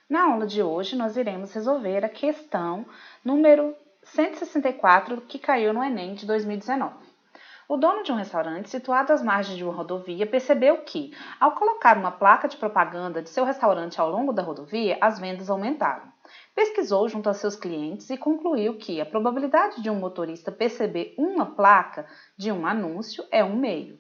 Na aula de hoje, nós iremos resolver a questão número 164 que caiu no Enem de 2019. O dono de um restaurante situado às margens de uma rodovia percebeu que, ao colocar uma placa de propaganda de seu restaurante ao longo da rodovia, as vendas aumentaram. Pesquisou junto a seus clientes e concluiu que a probabilidade de um motorista perceber uma placa de um anúncio é 1/2.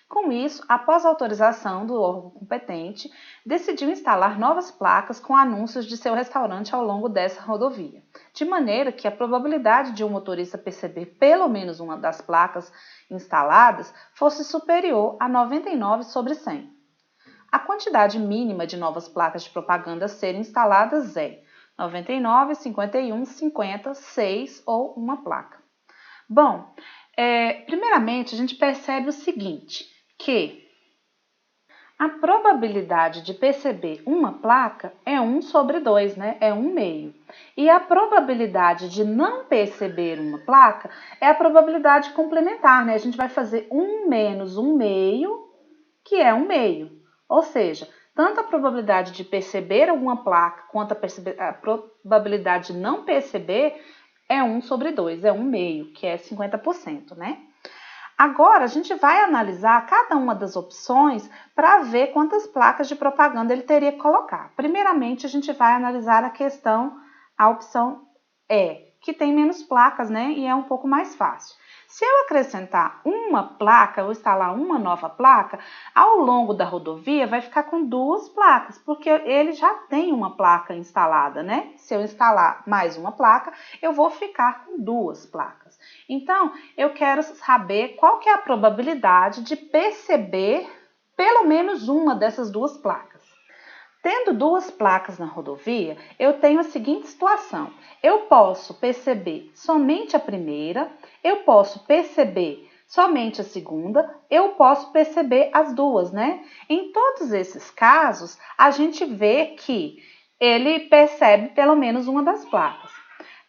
Com isso, após a autorização do órgão competente, decidiu instalar novas placas com anúncios de seu restaurante ao longo dessa rodovia, de maneira que a probabilidade de um motorista perceber pelo menos uma das placas instaladas fosse superior a 99/100. A quantidade mínima de novas placas de propaganda a serem instaladas é 99, 51, 50, 6 ou uma placa. Bom, primeiramente a gente percebe o seguinte, que a probabilidade de perceber uma placa é 1/2, né? É 1/2. E a probabilidade de não perceber uma placa é a probabilidade complementar, né? A gente vai fazer 1 menos 1/2, que é 1/2. Ou seja, tanto a probabilidade de perceber alguma placa quanto a probabilidade de não perceber é 1/2, é 1/2, que é 50%, né? Agora, a gente vai analisar cada uma das opções para ver quantas placas de propaganda ele teria que colocar. Primeiramente, a gente vai analisar a opção E, que tem menos placas, né? E é um pouco mais fácil. Se eu acrescentar uma placa, ou instalar uma nova placa, ao longo da rodovia vai ficar com 2 placas, porque ele já tem uma placa instalada, né? Se eu instalar mais uma placa, eu vou ficar com 2 placas. Então, eu quero saber qual que é a probabilidade de perceber pelo menos uma dessas 2 placas. Tendo 2 placas na rodovia, eu tenho a seguinte situação. Eu posso perceber somente a primeira, eu posso perceber somente a segunda, eu posso perceber as 2, né? Em todos esses casos, a gente vê que ele percebe pelo menos uma das placas.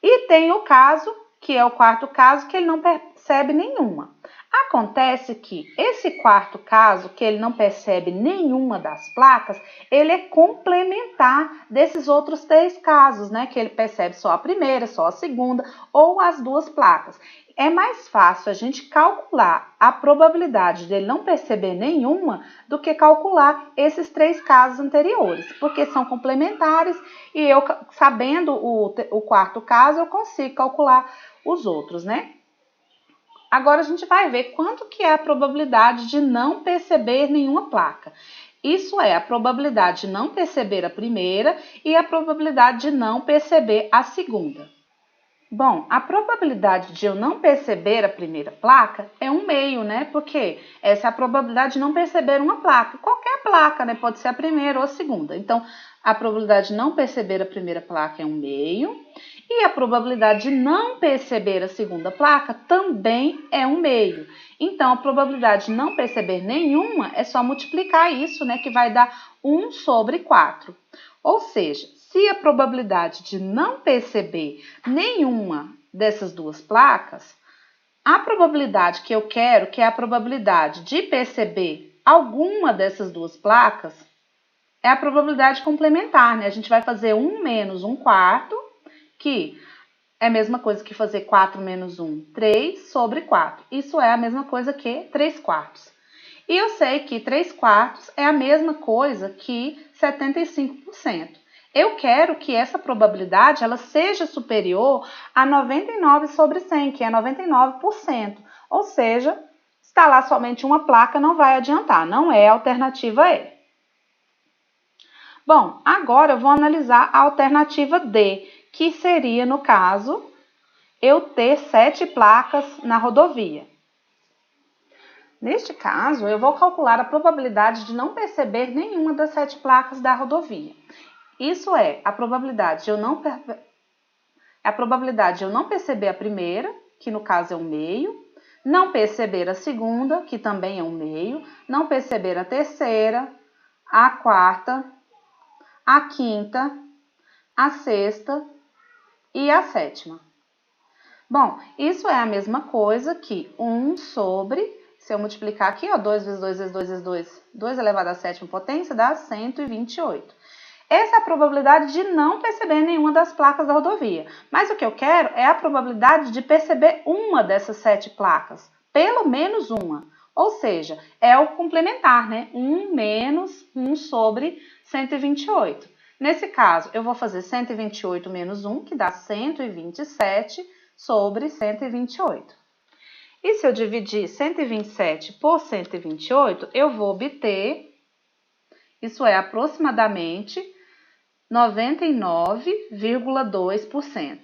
E tem o caso, que é o quarto caso, que ele não percebe nenhuma. Acontece que esse quarto caso, que ele não percebe nenhuma das placas, ele é complementar desses outros 3 casos, né? Que ele percebe só a primeira, só a segunda ou as 2 placas. É mais fácil a gente calcular a probabilidade dele não perceber nenhuma do que calcular esses 3 casos anteriores, porque são complementares e eu, sabendo o quarto caso, eu consigo calcular os outros, né? Agora a gente vai ver quanto que é a probabilidade de não perceber nenhuma placa. Isso é a probabilidade de não perceber a primeira e a probabilidade de não perceber a segunda. Bom, a probabilidade de eu não perceber a primeira placa é 1/2, né? Porque essa é a probabilidade de não perceber uma placa. Qualquer placa, né? Pode ser a primeira ou a segunda. Então, a probabilidade de não perceber a primeira placa é 1/2. E a probabilidade de não perceber a segunda placa também é 1/2. Então, a probabilidade de não perceber nenhuma é só multiplicar isso, né? Que vai dar 1/4. Ou seja, se a probabilidade de não perceber nenhuma dessas 2 placas, a probabilidade que eu quero, que é a probabilidade de perceber alguma dessas 2 placas, é a probabilidade complementar, né? A gente vai fazer 1 menos 1/4, que é a mesma coisa que fazer 4 menos 1, 3/4. Isso é a mesma coisa que 3/4. E eu sei que 3/4 é a mesma coisa que 75%. Eu quero que essa probabilidade ela seja superior a 99/100, que é 99%. Ou seja, instalar somente uma placa não vai adiantar, não é a alternativa E. Bom, agora eu vou analisar a alternativa D, que seria, no caso, eu ter 7 placas na rodovia. Neste caso, eu vou calcular a probabilidade de não perceber nenhuma das 7 placas da rodovia. Isso é a probabilidade de eu não perceber a primeira, que no caso é 1/2, não perceber a segunda, que também é 1/2, não perceber a terceira, a quarta, a quinta, a sexta e a sétima. Bom, isso é a mesma coisa que 1 sobre, se eu multiplicar aqui, ó, 2 vezes 2 vezes 2 vezes 2, 2 elevado à sétima potência dá 128. Essa é a probabilidade de não perceber nenhuma das placas da rodovia. Mas o que eu quero é a probabilidade de perceber uma dessas 7 placas, pelo menos uma. Ou seja, é o complementar, né? 1 menos 1 sobre 128. Nesse caso, eu vou fazer 128 menos 1, que dá 127 sobre 128. E se eu dividir 127 por 128, eu vou obter, isso é aproximadamente 99,2%.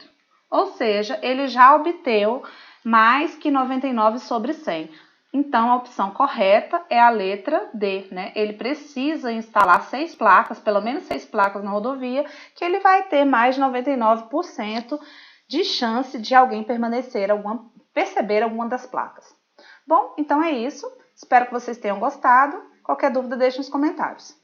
Ou seja, ele já obteu mais que 99 sobre 100. Então, a opção correta é a letra D, né? Ele precisa instalar 6 placas, pelo menos 6 placas na rodovia, que ele vai ter mais de 99% de chance de alguém perceber alguma das placas. Bom, então é isso. Espero que vocês tenham gostado. Qualquer dúvida, deixe nos comentários.